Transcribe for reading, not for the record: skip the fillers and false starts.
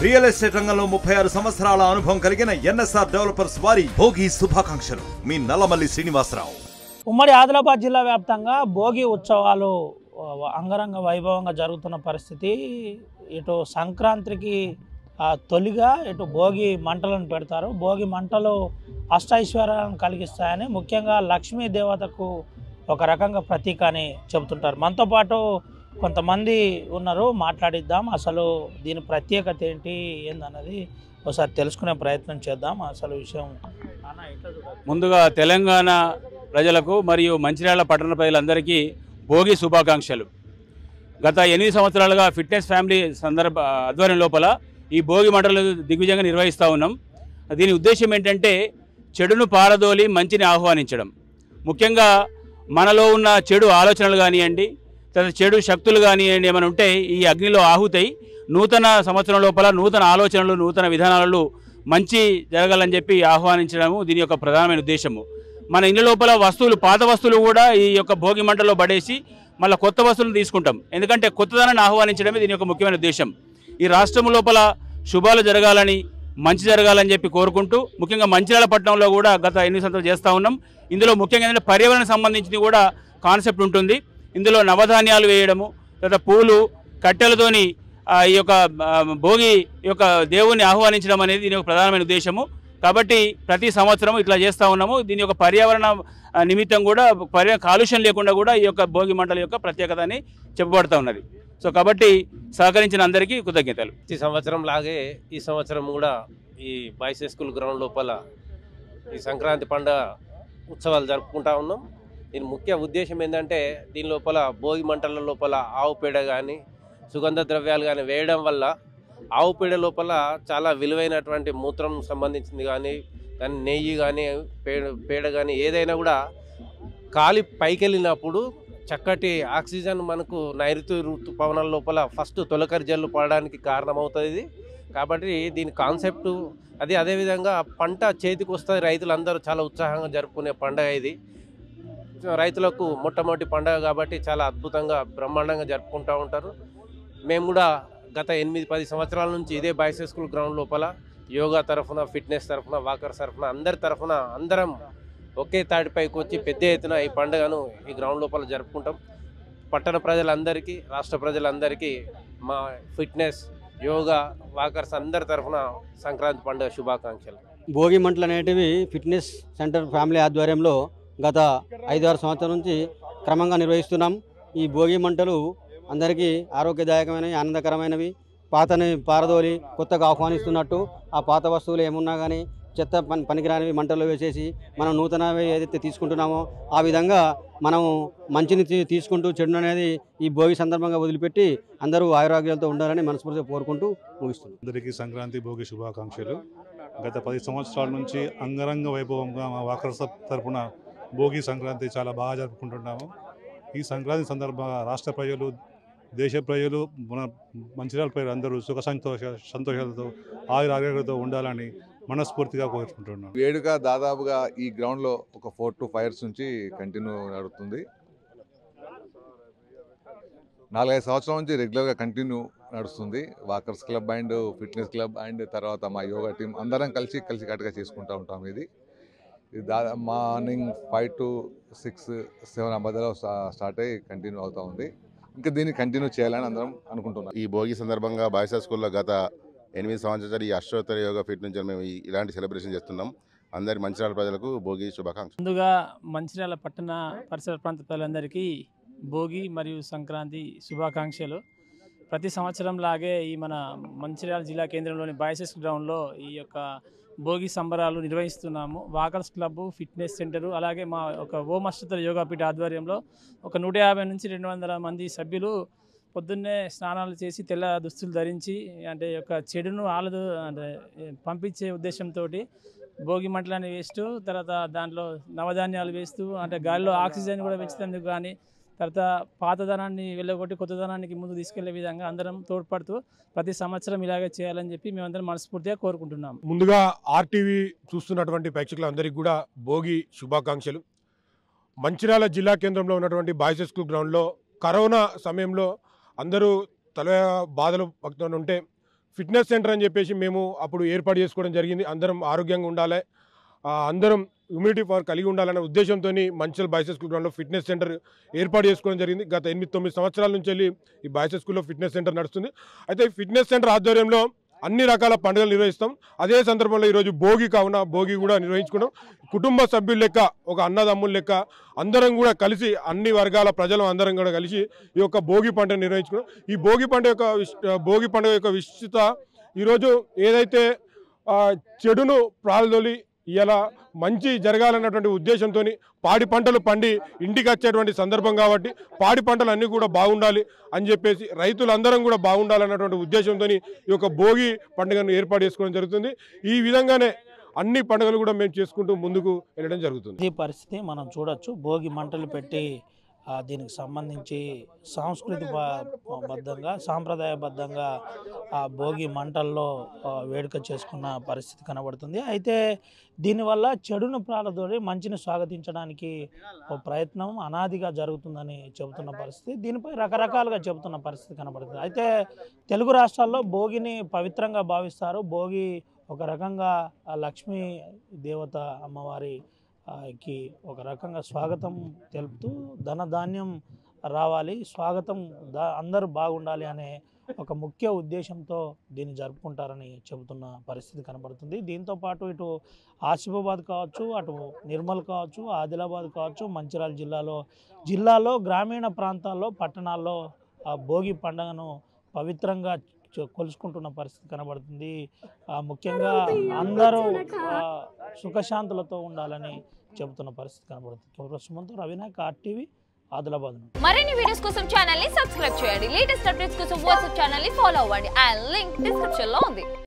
Real estate రంగంలో 36 సంవత్సరాల అనుభవం కలిగిన ఎన్ఎస్ఆర్ డెవలపర్స్ వారి భోగి శుభాకాంక్షలు. మీ నల్లమల్లి శ్రీనివాసరావు. ఉమ్మడి ఆదిలాబాద్ జిల్లా వ్యాప్తంగా భోగి ఉత్సవాలు అంగరంగ వైభవంగా జరుగుతున్న పరిస్థితి. ఇటు సంక్రాంతికి తొలిగా ఇటు భోగి మంటలను పెడతారు. భోగి మంటలు అష్టైశ్వర్యాలను కలిగిస్తాయని, ముఖ్యంగా లక్ష్మీ దేవతకు ఒక రకంగా ప్రతీక అని చెబుతుంటారు. మనతో పాటు కొంతమంది ఉన్నారు, మాట్లాడిద్దాం. అసలు దీని ప్రత్యేకత ఏంటి ఏందన్నది ఒకసారి తెలుసుకునే ప్రయత్నం చేద్దాం. అసలు విషయం ముందుగా తెలంగాణ ప్రజలకు మరియు మంచిర్యాల పట్టణ ప్రజలందరికీ భోగి శుభాకాంక్షలు. గత 8 సంవత్సరాలుగా ఫిట్నెస్ ఫ్యామిలీ ఆధ్వర్యం లోపల ఈ భోగి మంటలు దిగ్విజయంగా నిర్వహిస్తూ ఉన్నాం. దీని ఉద్దేశం ఏంటంటే చెడును పారదోలి మంచిని ఆహ్వానించడం. ముఖ్యంగా మనలో ఉన్న చెడు ఆలోచనలు కానివ్వండి, తర్వాత చెడు శక్తులు కానివ్వండి, ఏమైనా ఉంటే ఈ అగ్నిలో ఆహుతాయి. నూతన సంవత్సరం లోపల నూతన ఆలోచనలు, నూతన విధానాలు మంచి జరగాలని చెప్పి ఆహ్వానించడము దీని యొక్క ప్రధానమైన ఉద్దేశము. మన ఇంటి లోపల వస్తువులు, పాత వస్తువులు కూడా ఈ యొక్క భోగి మంటల్లో పడేసి మళ్ళీ కొత్త వస్తువులను తీసుకుంటాం. ఎందుకంటే కొత్తదనాన్ని ఆహ్వానించడమే దీని యొక్క ముఖ్యమైన ఉద్దేశం. ఈ రాష్ట్రం లోపల శుభాలు జరగాలని, మంచి జరగాలని చెప్పి కోరుకుంటూ, ముఖ్యంగా మంచిర్యాల పట్టణంలో కూడా గత 8 సంవత్సరాలు చేస్తూ ఉన్నాం. ఇందులో ముఖ్యంగా ఏంటంటే పర్యావరణం సంబంధించి కూడా కాన్సెప్ట్ ఉంటుంది. ఇందులో నవధాన్యాలు వేయడము, తర్వాత పూలు కట్టెలతోని ఈ యొక్క భోగి యొక్క దేవుణ్ణి ఆహ్వానించడం అనేది దీని యొక్క ప్రధానమైన ఉద్దేశము. కాబట్టి ప్రతి సంవత్సరం ఇట్లా చేస్తూ ఉన్నాము. దీని యొక్క పర్యావరణ నిమిత్తం కూడా కాలుష్యం లేకుండా కూడా ఈ యొక్క భోగి మంటల యొక్క ప్రత్యేకత అని చెప్పబడుతూ ఉన్నది. సో కాబట్టి సహకరించిన అందరికీ కృతజ్ఞతలు. ఈ సంవత్సరం లాగే ఈ సంవత్సరం కూడా ఈ బాయ్స్ స్కూల్ గ్రౌండ్ లోపల ఈ సంక్రాంతి పండుగ ఉత్సవాలు జరుపుకుంటా ఉన్నాం. దీని ముఖ్య ఉద్దేశం ఏంటంటే దీని లోపల భోగి మంటల లోపల ఆవు పేడ కానీ, సుగంధ ద్రవ్యాలు కానీ వేయడం వల్ల ఆవు పేడ లోపల చాలా విలువైనటువంటి మూత్రం సంబంధించింది కానీ నెయ్యి కానీ పేడ కానీ ఏదైనా కూడా కాలి పైకి వెళ్ళినప్పుడు చక్కటి ఆక్సిజన్ మనకు నైరుతి ఋతుపవనాల లోపల ఫస్ట్ తొలకరి జల్లు పడడానికి కారణమవుతుంది. కాబట్టి దీని కాన్సెప్టు అదేవిధంగా పంట చేతికి వస్తుంది. రైతులందరూ చాలా ఉత్సాహంగా జరుపుకునే పండుగ ఇది. రైతులకు మొట్టమొదటి పండుగ కాబట్టి చాలా అద్భుతంగా బ్రహ్మాండంగా జరుపుకుంటూ ఉంటారు. మేము కూడా గత 8-10 సంవత్సరాల నుంచి ఇదే బాయ్స్ స్కూల్ గ్రౌండ్ లోపల యోగా తరఫున, ఫిట్నెస్ తరఫున, వాకర్స్ తరఫున అందరి తరఫున అందరం ఒకే తాటిపైకి వచ్చి పెద్ద ఎత్తున ఈ పండుగను ఈ గ్రౌండ్ లోపల జరుపుకుంటాం. పట్టణ ప్రజలందరికీ, రాష్ట్ర ప్రజలందరికీ మా ఫిట్నెస్, యోగా, వాకర్స్ అందరి తరఫున సంక్రాంతి పండుగ శుభాకాంక్షలు. భోగి మంటలు అనేటివి ఫిట్నెస్ సెంటర్ ఫ్యామిలీ ఆధ్వర్యంలో గత 5-6 సంవత్సరాల నుంచి క్రమంగా నిర్వహిస్తున్నాం. ఈ భోగి మంటలు అందరికీ ఆరోగ్యదాయకమైనవి, ఆనందకరమైనవి. పాతని పారదోలి కొత్తగా ఆహ్వానిస్తున్నట్టు ఆ పాత వస్తువులు ఏమున్నా కానీ చెత్త పనికిరానివి మంటల్లో వేసేసి మనం నూతనవి ఏదైతే తీసుకుంటున్నామో ఆ విధంగా మనము మంచిని తీసుకుంటూ చెడును అనేది ఈ భోగి సందర్భంగా వదిలిపెట్టి అందరూ ఆరోగ్యాలతో ఉండాలని మనస్ఫూర్తిగా కోరుకుంటూ ముగిస్తున్నాం. అందరికీ సంక్రాంతి భోగి శుభాకాంక్షలు. గత 10 సంవత్సరాల నుంచి అంగరంగ వైభవంగా మా వాకర్స్ తరఫున భోగి సంక్రాంతి చాలా బాగా జరుపుకుంటున్నాము. ఈ సంక్రాంతి సందర్భంగా రాష్ట్ర ప్రజలు, దేశ ప్రజలు, మన మంచిర్యాల ప్రజలు అందరూ సుఖ సంతోషాలతో ఆరోగ్యాలతో ఉండాలని మనస్ఫూర్తిగా కోరుకుంటున్నాం. వేడుక దాదాపుగా ఈ గ్రౌండ్లో ఒక 4 to 5 years నుంచి కంటిన్యూ నడుస్తుంది. 4-5 సంవత్సరాల నుంచి రెగ్యులర్గా కంటిన్యూ నడుస్తుంది. Walkers club and fitness club and తర్వాత మా యోగా టీం అందరం కలిసికట్టుగా చేసుకుంటూ ఉంటాం. ఇది మార్నింగ్ 5 to 6, 7 మధ్యలో స్టార్ట్ అయ్యి కంటిన్యూ అవుతూ ఉంది. ఇంకా దీన్ని కంటిన్యూ చేయాలని అందరం అనుకుంటున్నాం. ఈ భోగి సందర్భంగా బాయ్స్ స్కూల్లో గత 8 సంవత్సరాలు ఈ అష్టోత్తర యోగా ఫిట్ నుంచి మేము ఇలాంటి సెలబ్రేషన్ చేస్తున్నాం. అందరి మంచిర్యాల ప్రజలకు భోగి శుభాకాంక్షలు. ముందుగా మంచిర్యాల పట్టణ పరిసర ప్రాంత ప్రజలందరికీ భోగి మరియు సంక్రాంతి శుభాకాంక్షలు. ప్రతి సంవత్సరం లాగే ఈ మన మంచిర్యాల జిల్లా కేంద్రంలోని బాయ్స్ గ్రౌండ్లో ఈ యొక్క భోగి సంబరాలు నిర్వహిస్తున్నాము. వాకర్స్ క్లబ్, ఫిట్నెస్ సెంటరు, అలాగే మా ఒక ఓం అష్టోత్తర యోగాపీఠ ఆధ్వర్యంలో ఒక 150 నుంచి 200 మంది సభ్యులు పొద్దున్నే స్నానాలు చేసి తెల్ల దుస్తులు ధరించి అంటే యొక్క చెడును అంటే పంపించే ఉద్దేశంతో భోగి మంటలని వేస్తూ, తర్వాత దాంట్లో నవధాన్యాలు వేస్తూ, అంటే గాలిలో ఆక్సిజన్ కూడా పెంచుతందుకు కానీ, తర్వాత పాతదనాన్ని వెళ్ళగొట్టి కొత్తదనానికి ముందు తీసుకెళ్లే విధంగా అందరం తోడ్పడుతూ ప్రతి సంవత్సరం ఇలాగే చేయాలని చెప్పి మేమందరం మనస్ఫూర్తిగా కోరుకుంటున్నాం. ముందుగా ఆర్టీవీ చూస్తున్నటువంటి ప్రేక్షకులందరికీ కూడా భోగి శుభాకాంక్షలు. మంచిర్యాల జిల్లా కేంద్రంలో ఉన్నటువంటి బాయ్స్ స్కూల్ గ్రౌండ్లో కరోనా సమయంలో అందరూ తల బాధలు పడుతూ ఉంటే ఫిట్నెస్ సెంటర్ అని చెప్పేసి మేము అప్పుడు ఏర్పాటు చేసుకోవడం జరిగింది. అందరం ఆరోగ్యంగా ఉండాలి, అందరం ఇమ్యూనిటీ పవర్ కలిగి ఉండాలనే ఉద్దేశంతో మంచిర్యాల బాయ్స్ స్కూల్ గ్రౌండ్లో ఫిట్నెస్ సెంటర్ ఏర్పాటు చేసుకోవడం జరిగింది. గత 8-9 సంవత్సరాల నుంచి వెళ్ళి ఈ బాయ్స్ స్కూల్లో ఫిట్నెస్ సెంటర్ నడుస్తుంది. అయితే ఈ ఫిట్నెస్ సెంటర్ ఆధ్వర్యంలో అన్ని రకాల పండుగలు నిర్వహిస్తాం. అదే సందర్భంలో ఈరోజు భోగి కావున భోగి కూడా నిర్వహించుకున్నాం. కుటుంబ సభ్యుల లెక్క, ఒక అన్నదమ్ముల లెక్క అందరం కూడా కలిసి, అన్ని వర్గాల ప్రజలు అందరం కూడా కలిసి ఈ యొక్క భోగి పండుగ నిర్వహించుకున్నాం. ఈ భోగి పండుగ యొక్క విశిష్టత ఈరోజు ఏదైతే చెడును ప్రాలదొలి ఇలా మంచి జరగాలన్నటువంటి ఉద్దేశంతో పాడి పంటలు పండి ఇంటికి వచ్చేటువంటి సందర్భం కాబట్టి పాడి పంటలు అన్నీ కూడా బాగుండాలి అని చెప్పేసి రైతులందరం కూడా బాగుండాలన్నటువంటి ఉద్దేశంతో ఈ యొక్క భోగి పండుగను ఏర్పాటు చేసుకోవడం జరుగుతుంది. ఈ విధంగానే అన్ని పండుగలు కూడా మేము చేసుకుంటూ ముందుకు వెళ్ళడం జరుగుతుంది. ఈ పరిస్థితి మనం చూడొచ్చు. భోగి మంటలు పెట్టి దీనికి సంబంధించి సాంస్కృతికబద్ధంగా సాంప్రదాయబద్ధంగా భోగి మంటల్లో వేడుక చేసుకున్న పరిస్థితి కనబడుతుంది. అయితే దీనివల్ల చెడును ప్రాలదోడి మంచిని స్వాగతించడానికి ఒక ప్రయత్నం అనాదిగా జరుగుతుందని చెబుతున్న పరిస్థితి, దీనిపై రకరకాలుగా చెబుతున్న పరిస్థితి కనబడుతుంది. అయితే తెలుగు రాష్ట్రాల్లో భోగిని పవిత్రంగా భావిస్తారు. భోగి ఒక రకంగా లక్ష్మీ దేవత అమ్మవారికి ఒక రకంగా స్వాగతం తెలుపుతూ ధనధాన్యం రావాలి, స్వాగతం అందరూ బాగుండాలి అనే ఒక ముఖ్య ఉద్దేశంతో దీన్ని జరుపుకుంటారని చెబుతున్న పరిస్థితి కనబడుతుంది. దీంతో పాటు ఇటు ఆసిఫాబాద్ కావచ్చు, అటు నిర్మల్ కావచ్చు, ఆదిలాబాద్ కావచ్చు, మంచిర్యాల జిల్లాలో గ్రామీణ ప్రాంతాల్లో, పట్టణాల్లో భోగి పండుగను పవిత్రంగా కొలుసుకుంటున్న పరిస్థితి కనబడుతుంది. ముఖ్యంగా అందరూ సుఖశాంతులతో ఉండాలని చెబుతున్న పరిస్థితి కనబడుతుంది. సుమంత్, రవినాయక్, RTV, ఆదిలాబాద్. మరిన్ని వీడియోస్ కోసం ఛానల్ ని సబ్స్క్రైబ్ చేయండి. లేటెస్ట్ అప్డేట్స్ కోసం వాట్సాప్ ఛానల్ ని ఫాలో అవ్వండి. ఆ లింక్ డిస్క్రిప్షన్ లో ఉంది.